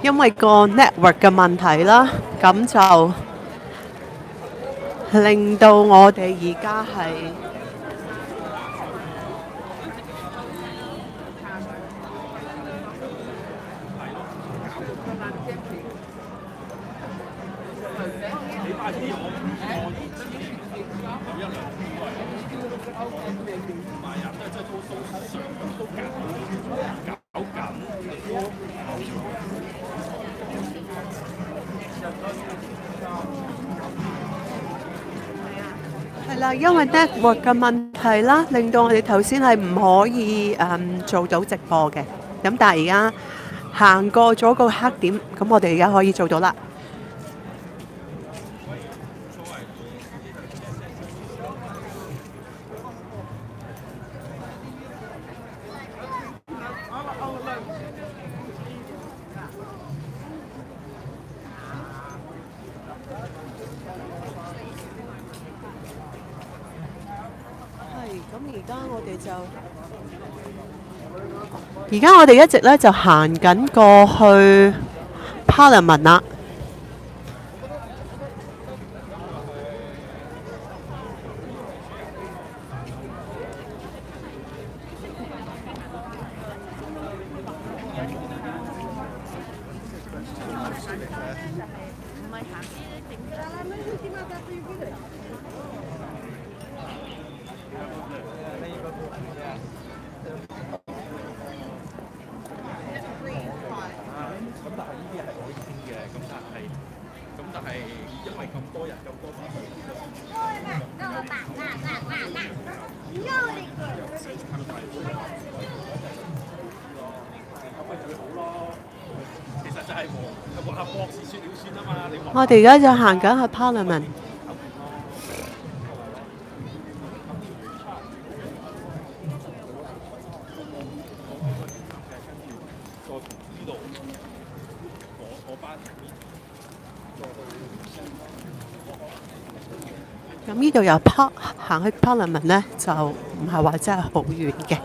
因為個 network 嘅問題啦，咁就令到我哋而家係係啦，因為 network 嘅問題啦，令到我哋頭先係唔可以做到直播嘅。咁但係而家行過咗個黑點，咁我哋而家可以做到啦。而家我哋一直咧就行緊過去 Parliament 啦。我哋而家就行緊去 Parliament。咁呢度由行去 Parliament 呢，就唔係話真係好遠嘅。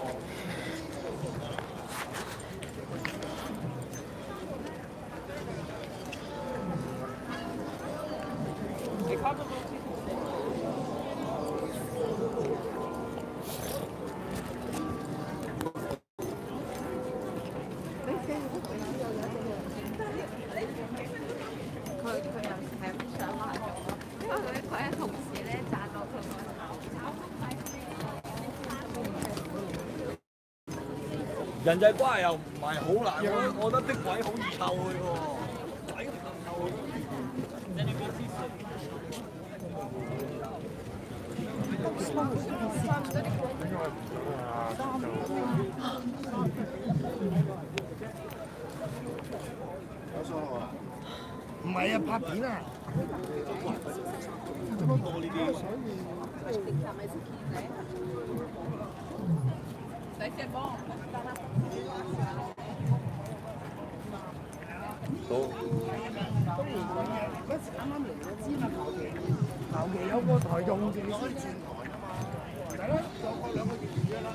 人際關係又唔係好難，我覺得的位好易湊嘅喎，位唔夠湊。唔係啊，拍片啊！多呢啲。好。嗰時啱啱嚟我知嘛，求其有個台用住先轉台。係咯，有個2個月嘅啦。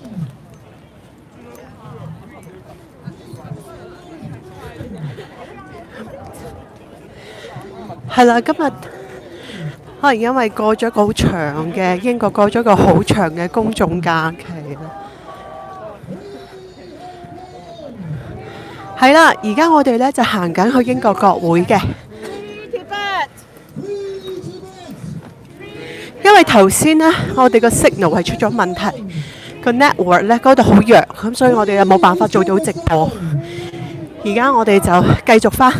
係啦，今日可能因為過咗個好長嘅英國過咗個好長嘅公眾假期啦。係啦，而家我哋咧就行緊去英國國會嘅，因為頭先呢，我哋個 signal 係出咗問題，個 network 咧嗰度好弱，咁所以我哋又冇辦法做到直播。而家我哋就繼續返。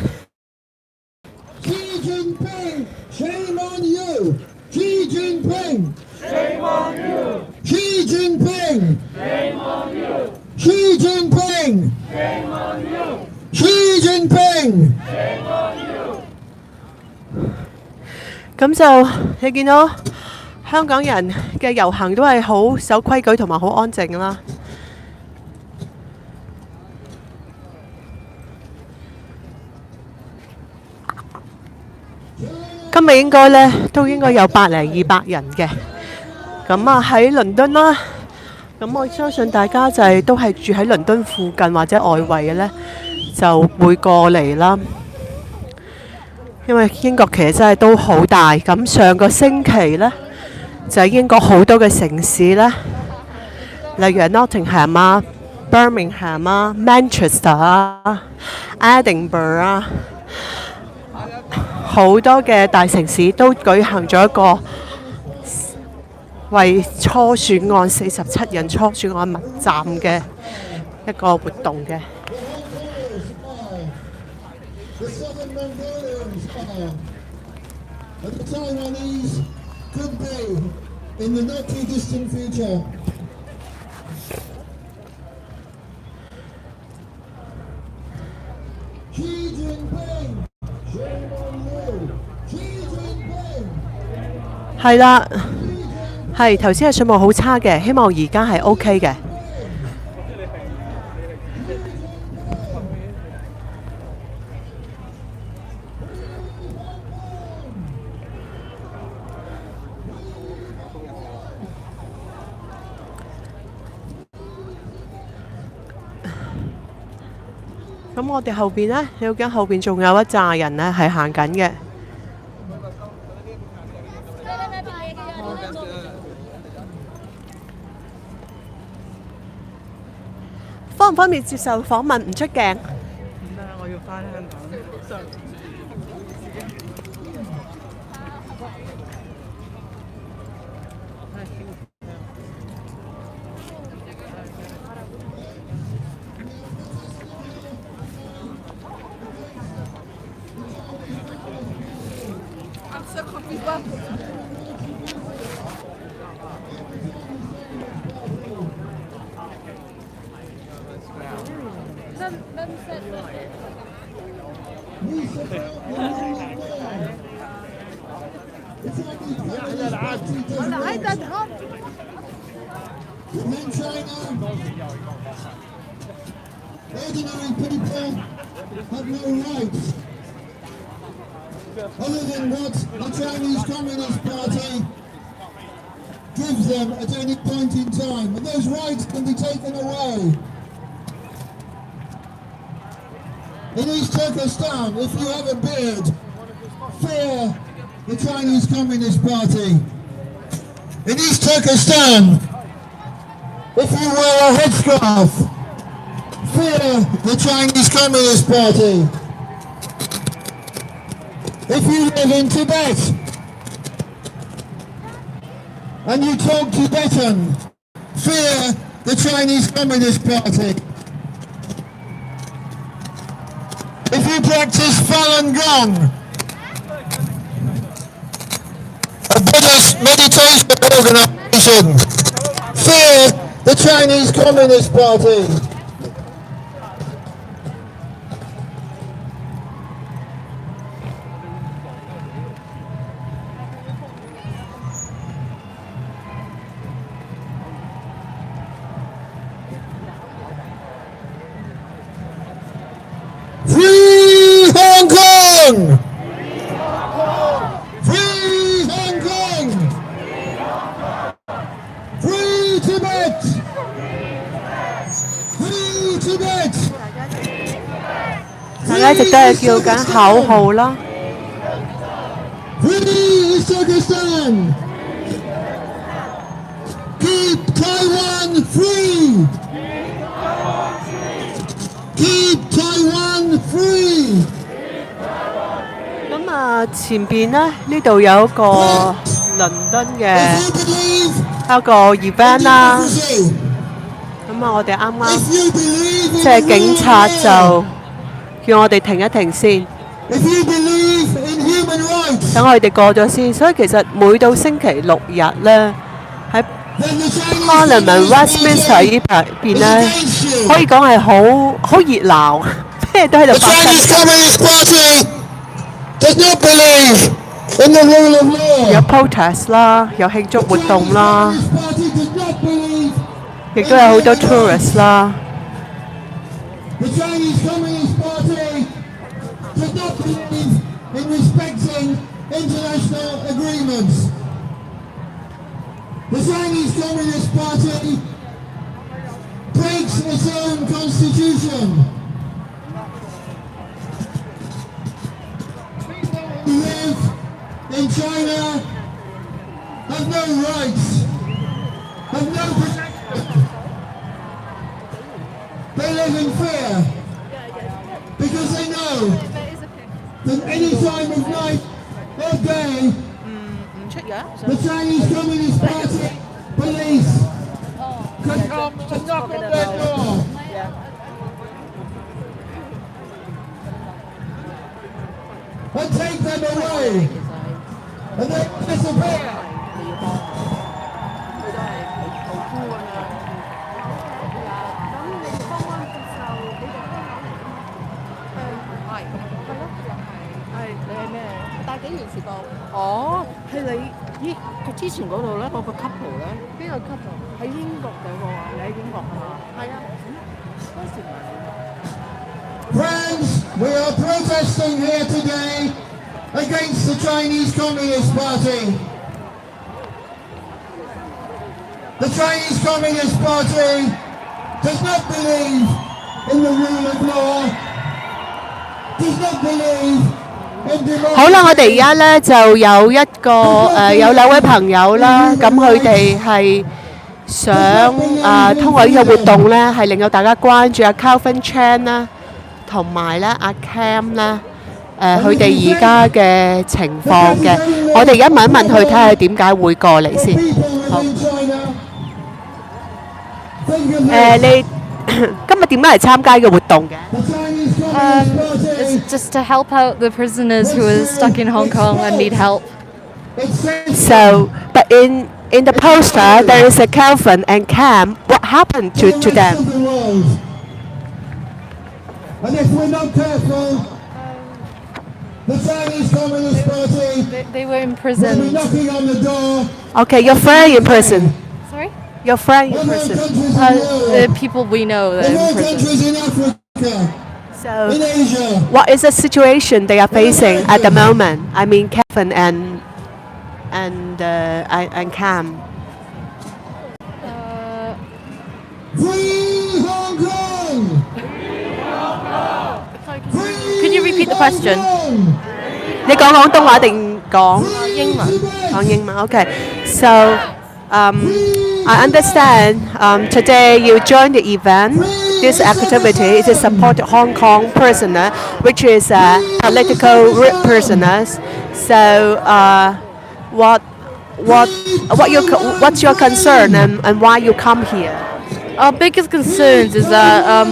Shame on you! Xi Jinping! Shame on you! Xi Jinping! Shame on you! Xi Jinping! Shame on you! Xi Jinping! Shame on you! 咁就你見到香港人嘅遊行都係好守規矩同埋好安靜啦。今日應該咧都應該有100零200人嘅，咁啊喺倫敦啦，咁我相信大家就都係住喺倫敦附近或者外圍嘅咧，就會過嚟啦。因為英國其實真係都好大，咁上個星期呢，就係英國好多嘅城市呢，例如 Nottingham 啊、Birmingham 啊、Manchester 啊、Edinburgh 啊，好多嘅大城市都舉行咗一個為初選案47人初選案默站嘅一個活動嘅。The Southern Mongolians are, and the Taiwanese could be in the not too distant future. Xi Jinping, shame on you. Xi Jinping. 係啦，係頭先嘅信號好差嘅，希望而家係 OK 嘅。咁我哋後邊呢，有間後邊仲有一紮人呢係行緊嘅。方唔方便接受訪問？唔出鏡。唔得，我要翻香港。In China, ordinary people have no rights other than what the Chinese Communist Party gives them at any point in time, and those rights can be taken away. In East Turkestan, if you have a beard, fear the Chinese Communist Party. In East Turkestan, if you wear a headscarf, fear the Chinese Communist Party. If you live in Tibet and you talk Tibetan, fear the Chinese Communist Party. If you practice Falun Gong, a Buddhist meditation organization, fear the Chinese Communist Party. Free Hong Kong! Free Hong Kong! Free Tibet! Free Tibet! 大家一直都係叫緊口號啦。Free Turkestan! Keep Taiwan free! Keep Taiwan free! 咁啊，前邊呢度有一個倫敦嘅 If you believe 一個 event 啦。 democracy, 咁啊，我哋啱 if 啱 you believe in 即係 the 警 rule 察 of law, 就叫我哋停一停先， if you believe in human rights, 等我哋過咗先。所以其實每到星期六日呢，喺 then the Chinese Parliament Communist Westminster Party 呢邊 is 呢， against you. 可以講係好熱鬧，咩都喺度 The 發 Chinese 生。 Communist Party does not believe in the rule of 有 law. protest 啦，有慶祝活 The 動 Chinese 啦， Communist Party does not believe 亦都有好多 tourist 啦。 The Chinese Communist Party does not believe in respecting international agreements. The Chinese Communist Party breaks its own constitution. in China have no rights, have no protection. They live in fear because they know that any time of night or day, the Chinese Communist Party police could come and knock on their door. And take them away, and they disappear. Friends, we are protesting here today against the Chinese Communist Party. The Chinese Communist Party does not believe in the rule of law, does not believe in democracy. 好啦，我哋而家咧就有一個有兩位朋友啦，咁佢哋係想通過呢個活動咧，係令到大家關注阿 Calvin Chan 啦，同埋咧阿 Cam 啦，佢哋而家嘅情況嘅。我哋而家問一問佢，睇下佢點解會過嚟先。好，你今日點解嚟參加呢個活動嘅？ It's just to help out the prisoners who are stuck in Hong Kong and need help. So, but in the poster there is a Calvin and Cam. What happened to them? And if we're not careful, the Chinese Communist Party They were will be imprisoned. knocking on the door. Okay, your friend in prison. Sorry? Your friend in Other prison. countries in The Europe, people we know that in are all in prison. countries in Africa, So, in Asia. what is the situation they are facing at the moment? I mean, Kevin and Cam. Free Hong Kong! Could you repeat the question? 你講廣東話定講英文？講英文 ？Okay. So, I understand today you joined the event. This activity is to support Hong Kong prisoner, which is political prisoners. So, what's your concern and why you come here? Our biggest concerns is that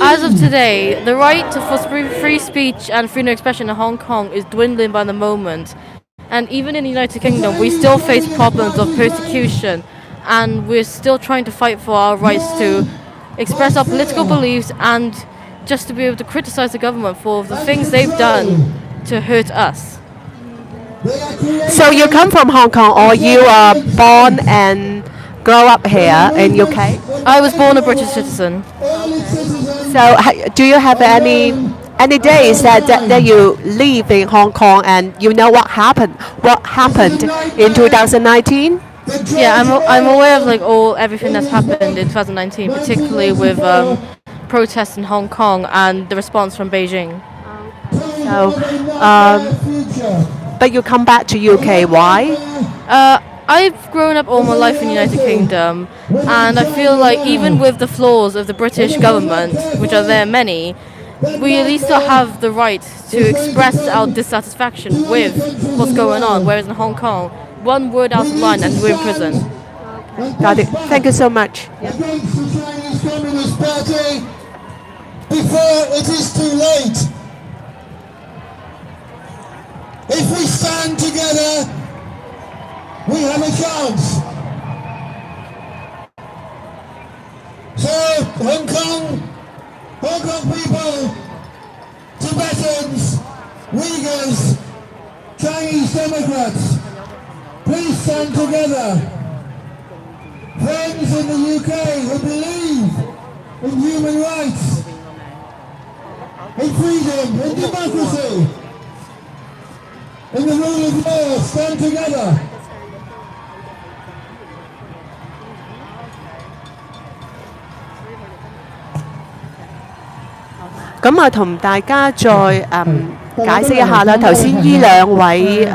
as of today, the right for free speech and freedom of expression in Hong Kong is dwindling by the moment. And even in the United Kingdom, we still face problems of persecution, and we're still trying to fight for our rights to express our political beliefs and just to be able to criticize the government for the things they've done to hurt us. So you come from Hong Kong, or you are born and grow up here in UK? I was born a British citizen. So do you have any days that you live in Hong Kong and you know what happened in 2019? Yeah, I'm aware of everything that's happened in 2019, particularly with protests in Hong Kong and the response from Beijing. So, but you come back to UK. Why? I've grown up all my life in the United Kingdom, and I feel like even with the flaws of the British government, which are there many, we at least still have the right to express our dissatisfaction with what's going on, whereas in Hong Kong, one word out of line and we're in prison. Got it. Thank you so much. Against the Chinese Communist Party before it is too late. If we stand together, we have a chance. So, Hong Kong people, Tibetans, Uyghurs, Chinese Democrats, please stand together. Friends in the UK who believe in human rights, in freedom, in democracy, in the rule of law, stand together. 咁啊，同大家再解釋一下啦。頭先呢兩位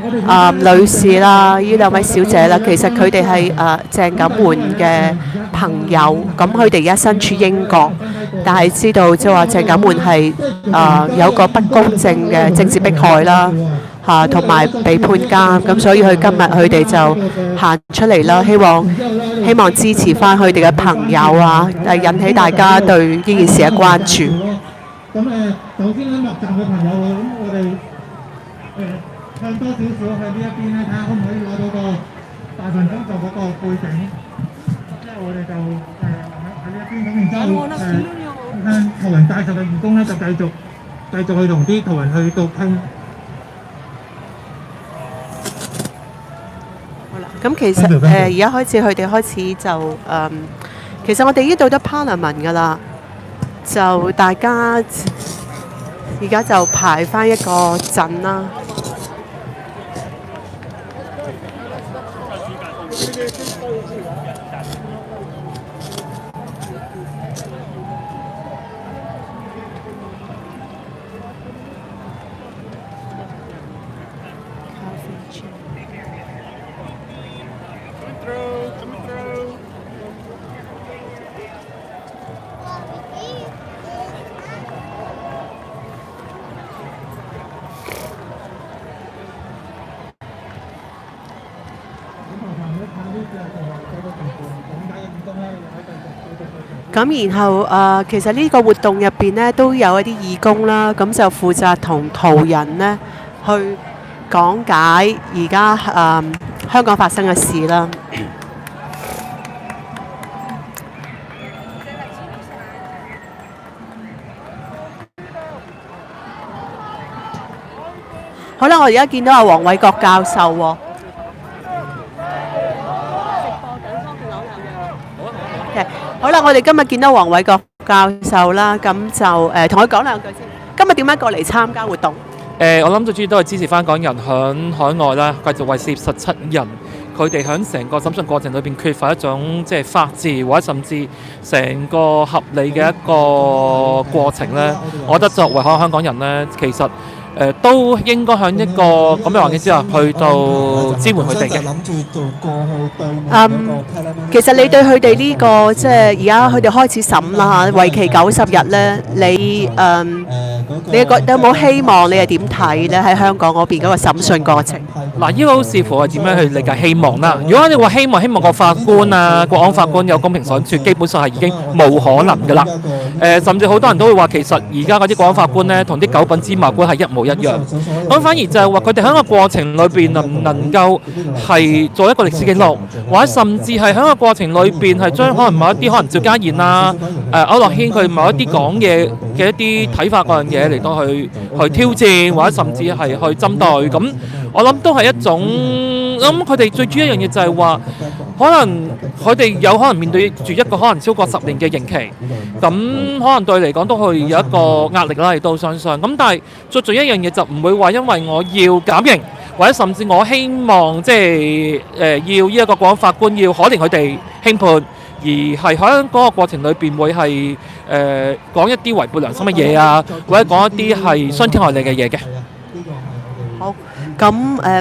女士啦，呢兩位小姐啦，其實佢哋係鄭錦滿嘅朋友，咁佢哋而家身處英國，但係知道即係話鄭錦滿係有個不公正嘅政治迫害啦，同埋被判監，咁所以今日佢哋就行出嚟啦，希望支持翻佢哋嘅朋友啊，引起大家對呢件事嘅關注。咁首先咧，落站嘅朋友，咁我哋向多少少去呢一邊咧，睇下可唔可以攞到個大群工作嗰個背景。之後我哋就喺呢一邊咁，然之後向途人帶頭嘅義工咧，就繼續去同啲途人去到傾。好啦，咁其實而家開始佢哋開始就其實我哋呢度都 Parliament 㗎啦。就大家而家就排翻一個陣啦。咁然後其實呢個活動入邊呢，都有一啲義工啦，咁就負責同途人呢去講解而家香港發生嘅事啦。好啦，我而家見到阿黃偉國教授喎。好啦，我哋今日見到黃偉國教授啦，咁就同佢講兩句先。今日點解過嚟參加活動？我諗最主要都係支持翻港人響海外啦，繼續為涉17人，佢哋響成個審訊過程裏邊缺乏一種即係法治或者甚至成個合理嘅一個過程咧。我覺得作為香港人咧，其實都應該喺一個咁嘅環境之下，去到支援佢哋嘅。其實你對佢哋呢個即係而家佢哋開始審啦嚇，為期90日咧，你覺得有冇希望？你係點睇咧？喺香港嗰邊嗰個審訊過程？嗱，呢個好視乎係點樣去理解希望啦。如果你話希望個法官啊、國安法官有公平審判，基本上係已經冇可能㗎啦。甚至好多人都會話，其實而家嗰啲國安法官咧，同啲九品芝麻官係一模一樣。咁反而就係話，佢哋喺個過程裏邊能唔能夠係做一個歷史記錄，或者甚至係喺個過程裏邊係將可能某一啲可能趙家賢啊、區諾軒佢某一啲講嘢嘅一啲睇法嗰樣嘢嚟到去挑戰，或者甚至係去針對。咁我諗都係一種，咁佢哋最主要一樣嘢就係話，可能佢哋有可能面對住一個可能超過10年嘅刑期，咁可能對嚟講都會有一個壓力啦，亦都相信。咁但係最重要一樣嘢就唔會話因為我要減刑，或者甚至我希望即係要呢一個國安法官要可憐佢哋輕判，而係喺嗰個過程裏邊會係講一啲違背良心嘅嘢啊，或者講一啲係傷天害理嘅嘢嘅。好，咁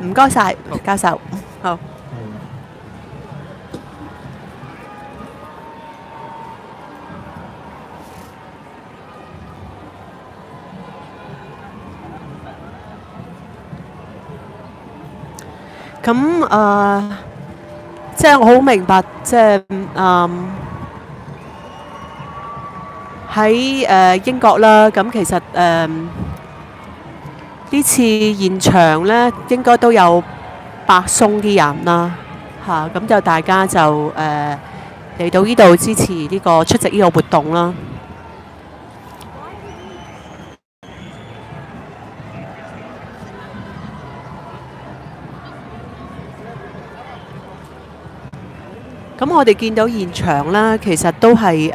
唔該晒教授，好。咁即係我好明白，即係喺英國啦。咁其實呢次現場咧，應該都有百鬆啲人啦，嚇咁就大家就嚟到呢度支持呢個出席呢個活動啦。咁我哋見到現場啦，其實都係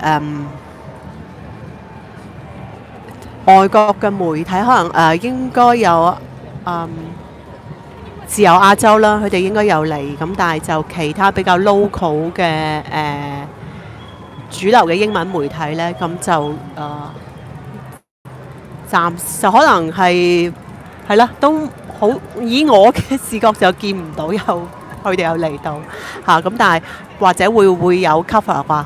外國嘅媒體，可能應該有自由亞洲啦，佢哋應該有嚟，咁但係就其他比較 local 嘅主流嘅英文媒體咧，咁就暫時就可能係啦，都好以我嘅視覺就見唔到有佢哋有嚟到嚇，咁但係或者會有 cover 啩。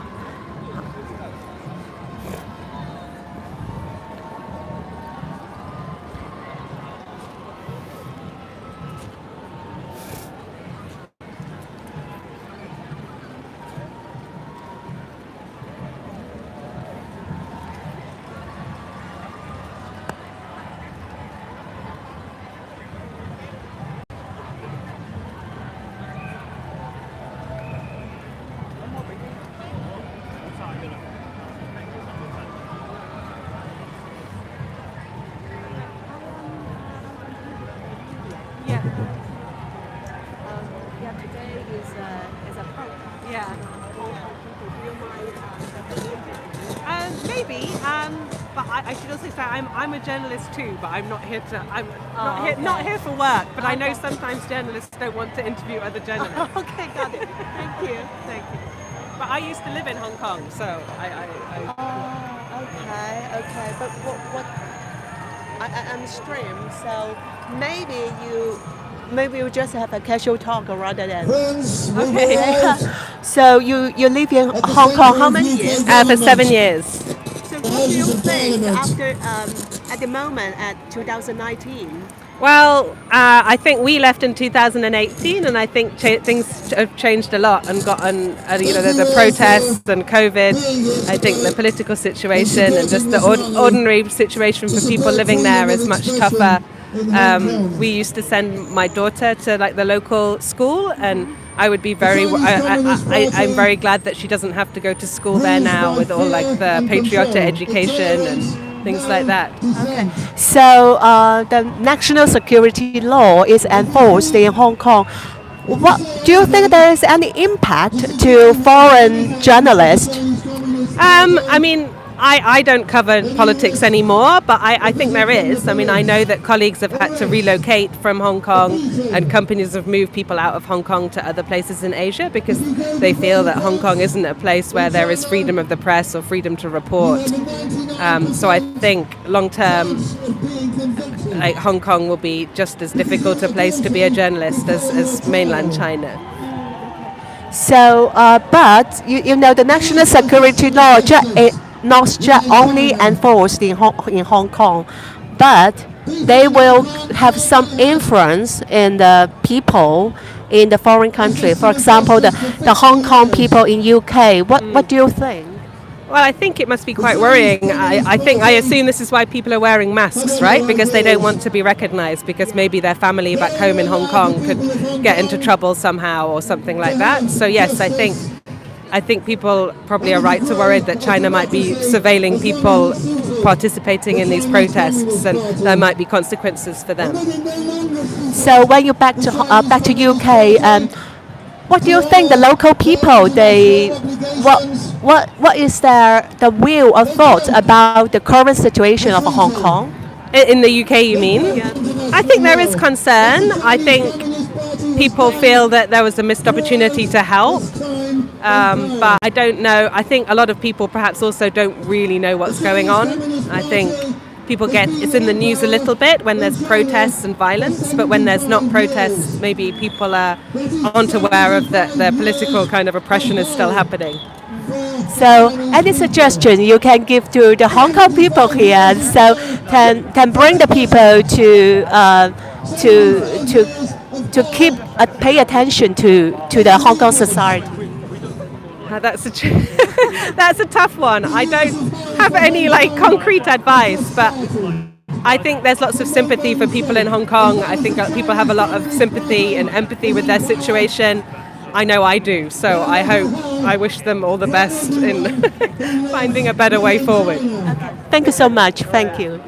Maybe, but I should also say I'm a journalist too, but I'm not here to. I'm not here for work. But I know sometimes journalists don't want to interview other journalists. Okay, got it. Thank you. Thank you. But I used to live in Hong Kong, so I Okay. But what? I'm stream, so maybe you just have a casual talk rather than. Friends, we Okay. will out. So you live in Hong Kong how many years? for 7 years. So what do you think after at the moment at 2019? Well, I think we left in 2018, and I think things have changed a lot and gotten, the protests and COVID. I think the political situation and just the ordinary situation for people living there is much tougher. We used to send my daughter to the local school, and I would be I'm very glad that she doesn't have to go to school there now with all the patriotic education and things like that. Okay. So the national security law is enforced in Hong Kong. What do you think there is any impact to foreign journalists? I don't cover politics anymore, but I think there is. I know that colleagues have had to relocate from Hong Kong, and companies have moved people out of Hong Kong to other places in Asia because they feel that Hong Kong isn't a place where there is freedom of the press or freedom to report. So I think long term, Hong Kong will be just as difficult a place to be a journalist as mainland China. So, but the national security law not just only enforced in Hong Kong, but they will have some influence in the people in the foreign country. For example, the Hong Kong people in UK. What do you think? Well, I think it must be quite worrying. I assume this is why people are wearing masks, right? Because they don't want to be recognised, because maybe their family back home in Hong Kong could get into trouble somehow or something like that. So yes, I think people probably are right to worry that China might be surveilling people participating in these protests, and there might be consequences for them. So when you're back to UK, what do you think the local people what is the view or thoughts about the current situation of Hong Kong? In the UK, you mean? Yeah. I think there is concern. I think people feel that there was a missed opportunity to help. But I don't know. I think a lot of people perhaps also don't really know what's going on. I think people it's in the news a little bit when there's protests and violence, but when there's not protests, maybe people aren't aware of the political kind of oppression is still happening. So, any suggestion you can give to the Hong Kong people here, so can bring the people to keep pay attention to the Hong Kong society? That's a tough one. I don't have any concrete advice, but I think there's lots of sympathy for people in Hong Kong. I think people have a lot of sympathy and empathy with their situation. I know I do, so I wish them all the best in finding a better way forward. Thank you so much. Thank you.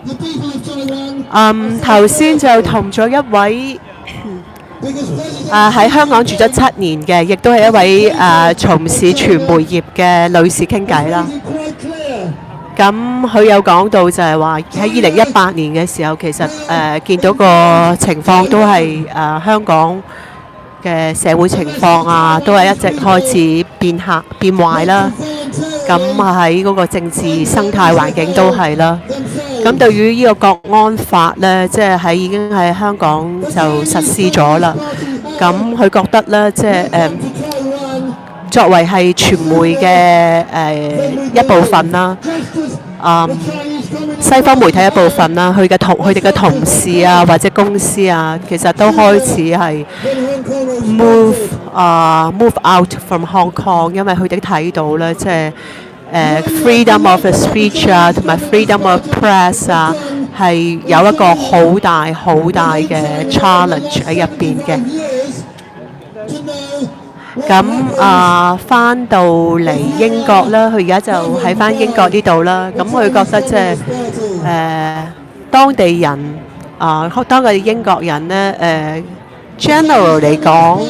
The people of Taiwan. 頭先就同咗一位喺香港住咗7年嘅，亦都係一位從事傳媒業嘅女士傾偈啦。咁佢有講到就係話喺2018年嘅時候，其實見到個情況都係香港嘅社會情況啊，都係一直開始變壞啦。咁喺嗰個政治生態環境都係啦。咁對於呢個國安法呢，即係已經喺香港就實施咗啦。咁佢覺得呢，即係作為係傳媒嘅一部分啦，西方媒體一部分啦，佢哋嘅同事啊或者公司啊，其實都開始係move out from Hong Kong， 因為佢哋睇到咧，即係freedom of speech 啊，同埋 freedom of press 啊，係有一個好大嘅 challenge 喺入邊嘅。咁翻到嚟英國啦，佢而家就喺翻英國呢度啦。咁佢覺得即係當地人當佢哋英國人咧general 嚟講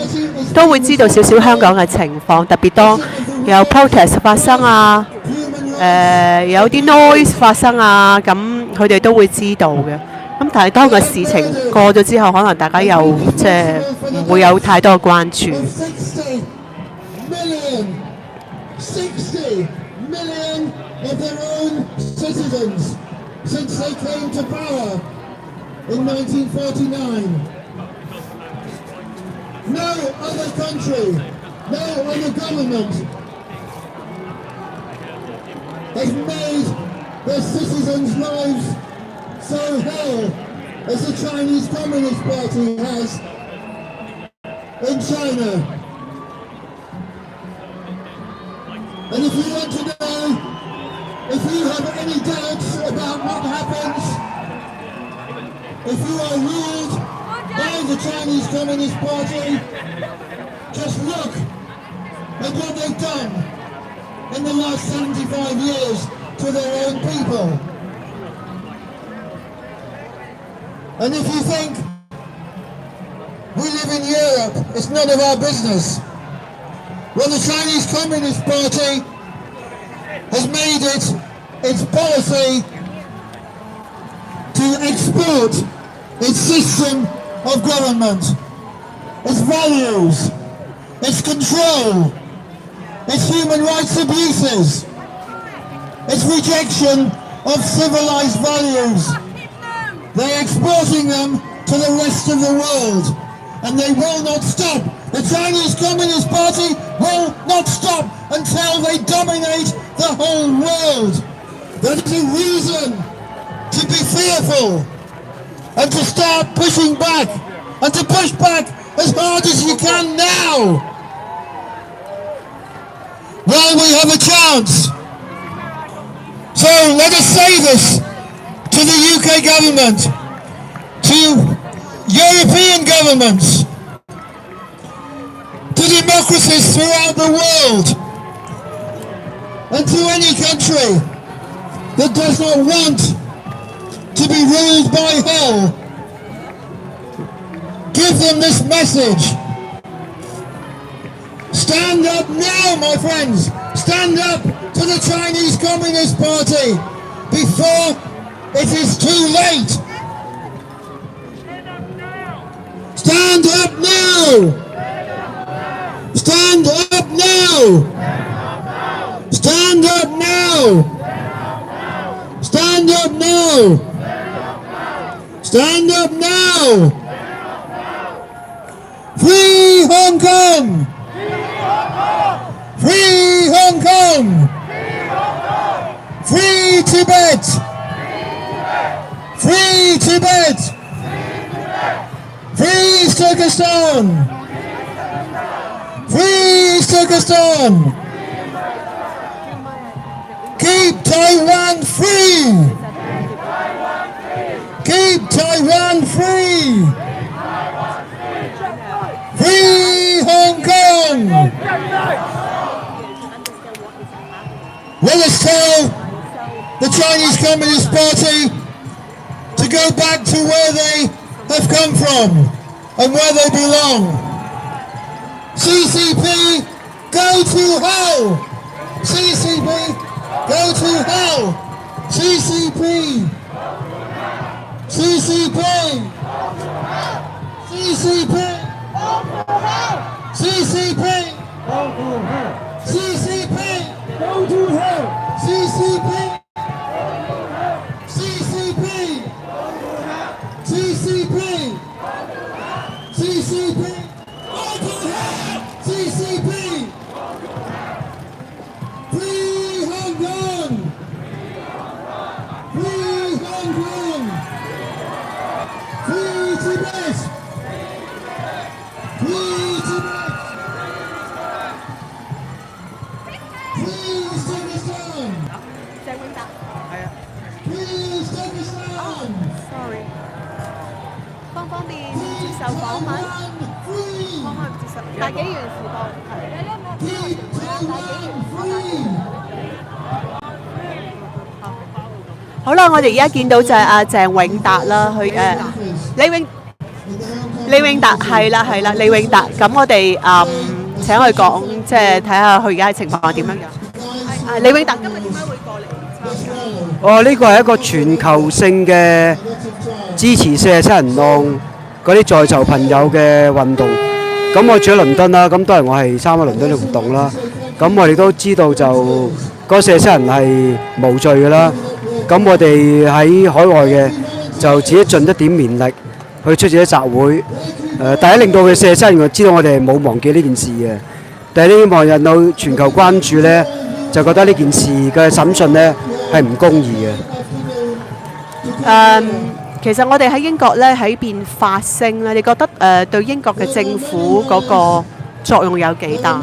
都會知道少少香港嘅情況，特別當有 protest 發生啊，有啲 noise 發生啊，咁佢哋都會知道嘅。咁但係當個事情過咗之後，可能大家又即係唔會有太多嘅關注。60 million of their own citizens since they came to power in 1949. No other country, no other government has made their citizens' lives so hell as the Chinese Communist Party has in China. And if you want to know, if you have any doubts about what happens, if you are ruled by the Chinese Communist Party, just look at what they've done in the last 75 years to their own people. And if you think we live in Europe, it's none of our business. Well, the Chinese Communist Party has made it its policy to export its system of government, its values, its control, its human rights abuses, its rejection of civilized values. They're exporting them to the rest of the world, and they will not stop. The Chinese Communist Party will not stop until they dominate the whole world. That is a reason to be fearful and to start pushing back and to push back as hard as you can now while we have a chance. So let us say this to the UK government, to European governments, to democracies throughout the world, and to any country that does not want to be ruled by hell. Give them this message. Stand up now, my friends. Stand up to the Chinese Communist Party before it is too late. Stand up now. Stand up now! Stand up now! Stand up now! Stand up now! Free Hong Kong! Free Hong Kong! Free Tibet! Free Tibet! Free Turkestan! Free Turkestan! Keep Taiwan free! Keep Taiwan free! Free Hong Kong! Let us tell the Chinese Communist Party to go back to where they have come from and where they belong. CCP, go to hell! CCP, go to hell! CCP! CCP! CCP! CCP! CCP! Go to hell! CCP! CCP! CCP! CCP! Go to hell! CCP! Free Hong Kong! Free Hong Kong! Free Tibet! Free Tibet! Please Pakistan! Please Pakistan! 方便接受訪問？ Free! 方唔接受？大紀元時報係。 Keep Taiwan free! 好啦，我哋而家見到就係阿鄭永達啦，佢李永達係啦，李永達。咁我哋請佢講，即係睇下佢而家嘅情況係點樣樣。李永達今日點解會過嚟參加？哦，呢個係一個全球性嘅支持47人案嗰啲在囚朋友嘅運動。咁我住喺倫敦啦，咁當然我係參加倫敦嘅活動啦。咁我哋都知道就嗰47人係無罪㗎啦。咁我哋喺海外嘅就自己盡一點綿力去出席啲集會。第一令到佢47人知道我哋冇忘記呢件事嘅。第二希望引到全球關注呢，就覺得呢件事嘅審訊呢係唔公義嘅。其實我哋喺英國咧喺邊發聲咧，你覺得對英國嘅政府嗰個作用有幾大？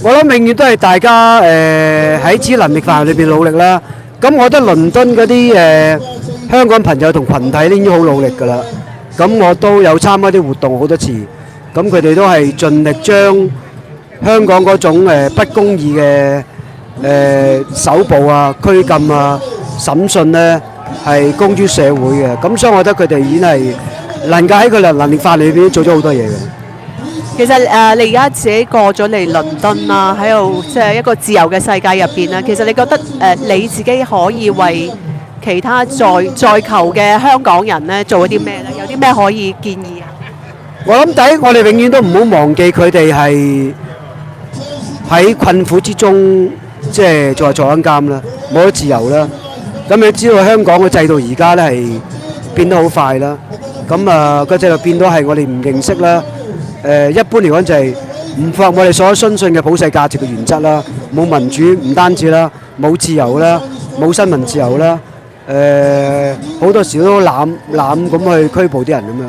我諗永遠都係大家喺自己能力範圍裏邊努力啦。咁我覺得倫敦嗰啲香港朋友同群體已經好努力㗎啦。咁我都有參加啲活動好多次，咁佢哋都係盡力將香港嗰種不公義嘅搜捕啊、拘禁啊、審訊呢係公諸社會嘅。咁所以我覺得佢哋已經係能夠喺佢哋能力範圍裏邊做咗好多嘢嘅。其實你而家自己過咗嚟倫敦啦，喺度即係一個自由嘅世界入邊啦。其實你覺得你自己可以為其他在囚嘅香港人咧做一啲咩咧？有啲咩可以建議啊？我諗第一，我哋永遠都唔好忘記佢哋係喺困苦之中，即係坐緊監啦，冇咗自由啦。咁你知道香港嘅制度而家咧係變得好快啦。咁個制度變到係我哋唔認識啦。一般嚟講就係唔符合我哋所相信嘅普世價值嘅原則啦，冇民主唔單止啦，冇自由啦，冇新聞自由啦，好多時都濫咁去拘捕啲人咁樣。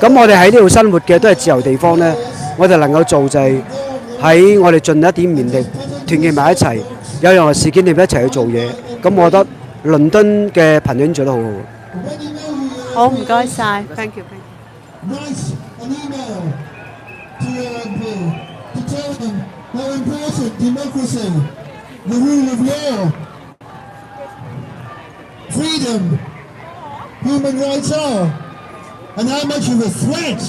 咁我哋喺呢度生活嘅都係自由地方咧，我哋能夠做就係喺我哋盡一點綿力，團結埋一齊，有任何事件你哋一齊去做嘢。咁我覺得倫敦嘅朋友已經做得好好。好，唔該晒 ，thank you。Write an email to your MP to tell them how important democracy, the rule of law, freedom, human rights are, and how much of a threat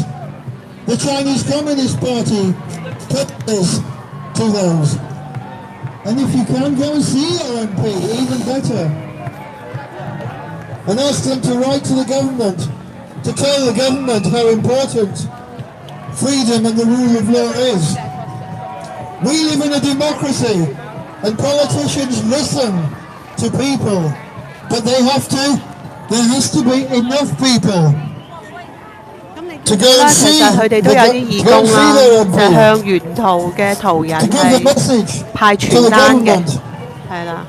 the Chinese Communist Party poses to those. And if you can, go and see your MP, even better. And ask them to write to the government, to tell the government how important freedom and the rule of law is. We live in a democracy, and politicians listen to people, but there has to be enough people to go 啦， and 其 see 實佢哋都有啲義工啦，就係向沿途嘅途人 to give the 係 message 派 to 傳 the 單嘅， government. 係啦。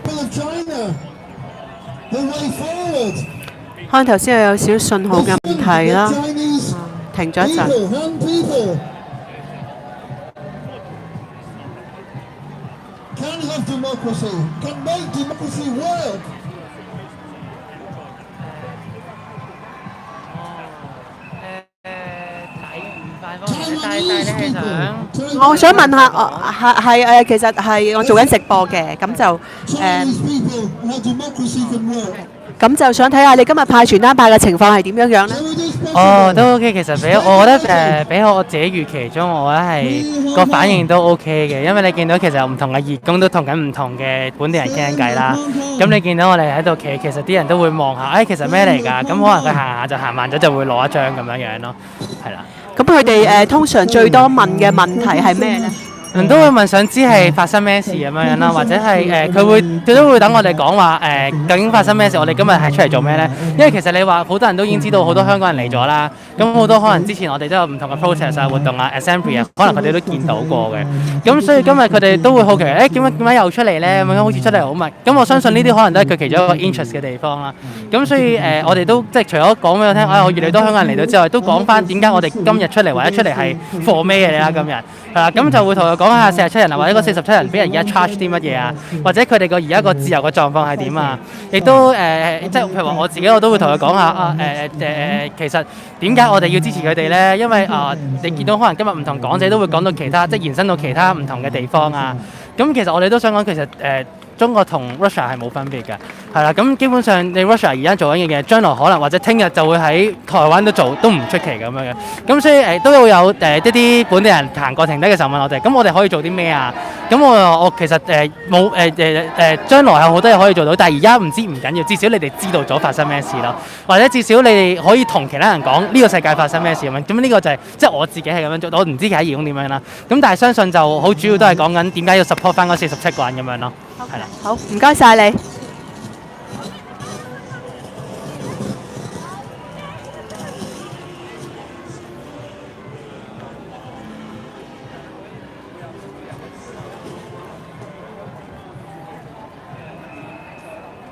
People of China, the way forward. 可能頭先有少少信號嘅問題啦， Chinese 停咗一陣。 people, young people, can have democracy, can make democracy work. 我想問下，其實係我做緊直播嘅，咁就 Chinese people, how democracy can work. 咁就想睇下你今日派傳單派嘅情況係點樣樣咧？ So it is possible. 哦，都 OK，其實我覺得比我自己預期中，我覺得係個反應都 OK 嘅，因為你見到其實有唔同嘅義工都同緊唔同嘅本地人傾緊偈啦。咁你見到我哋喺度企，其實啲人都會望下，其實咩嚟㗎？咁可能佢行下就行慢咗就會攞一張咁樣樣咯，係啦。咁咁佢哋通常最多問嘅問題係咩咧？人都會問想知係發生咩事咁樣啦，或者係佢都會等我哋講話究竟發生咩事，我哋今日係出嚟做咩咧？因為其實你話好多人都已經知道好多香港人嚟咗啦，咁好多可能之前我哋都有唔同嘅 protest 啊、活動啊、assembly 啊，可能佢哋都見到過嘅。咁所以今日佢哋都會好奇，點解又出嚟咧？咁樣好似出嚟好密。咁我相信呢啲可能都係佢其中一個 interest 嘅地方啦。咁所以我哋都即係除咗講俾我聽，我越嚟越多香港人嚟到之外，都講翻點解我哋今日出嚟或者出嚟係 for 咩嘅啦？今日係啦，咁就會同佢講下47人啊，或者個47人俾人而家 charge 啲乜嘢啊，或者佢哋而家個自由嘅狀況係點啊？亦都即係譬如話我自己，我都會同佢講下其實點解我哋要支持佢哋咧？因為你見到可能今日唔同講者都會講到其他，即係延伸到其他唔同嘅地方啊。咁其實我哋都想講，其實中國同 Russia 係冇分別嘅，係啦。咁基本上你 Russia 而家做緊嘅嘢，將來可能或者聽日就會喺台灣都做，都唔出奇咁樣嘅。咁所以都會有一啲本地人行過停低嘅時候問我哋，咁我哋可以做啲咩啊？咁我其實冇將來有好多嘢可以做到，但係而家唔緊要，至少你哋知道咗發生咩事咯，或者至少你哋可以同其他人講呢個世界發生咩事咁樣。咁呢個就係即係我自己係咁樣做，我唔知其他義工點樣啦。咁但係相信就好主要都係講緊點解要 support 翻嗰47個人咁樣咯。係啦，好，唔該晒你。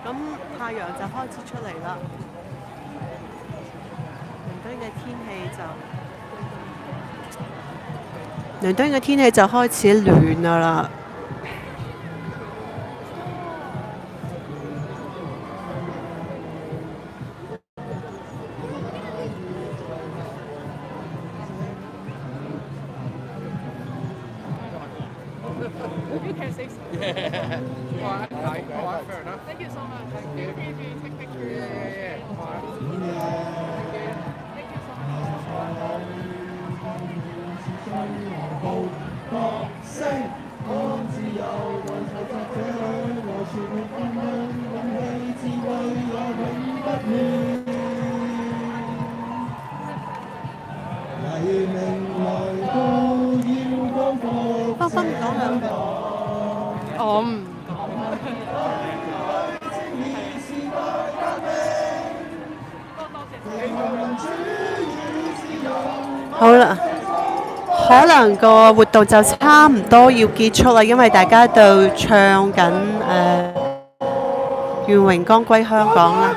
咁太陽就開始出嚟啦，倫敦嘅天氣就開始暖啦。分唔講兩個，我唔好啦，可能個活動就差唔多要結束啦，因為大家都唱緊願榮光歸香港啦。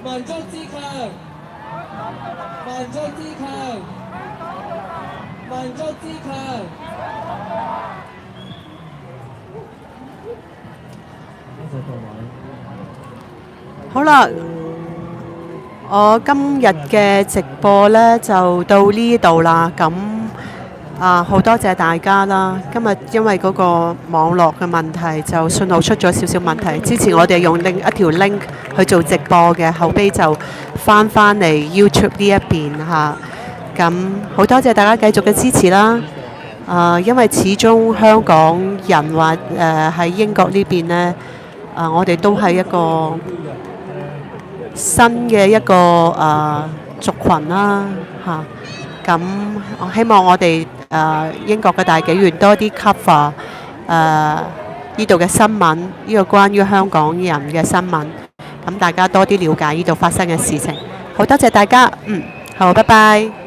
民族自強，民族自強，民族自強。好啦，我今日嘅直播呢就到呢度啦。咁好多謝大家啦！今日因為嗰個網絡嘅問題，就信號出咗少少問題。之前我哋用另一條 link 去做直播嘅，後尾就翻嚟 YouTube 呢一邊嚇。咁好多謝大家繼續嘅支持啦！因為始終香港人或喺英國呢邊呢，我哋都係一個新嘅一個族群啦嚇。咁我希望我哋英國嘅大紀元多啲 cover 呢度嘅新聞，呢個關於香港人嘅新聞，咁大家多啲了解呢度發生嘅事情。好多謝大家，好，拜拜。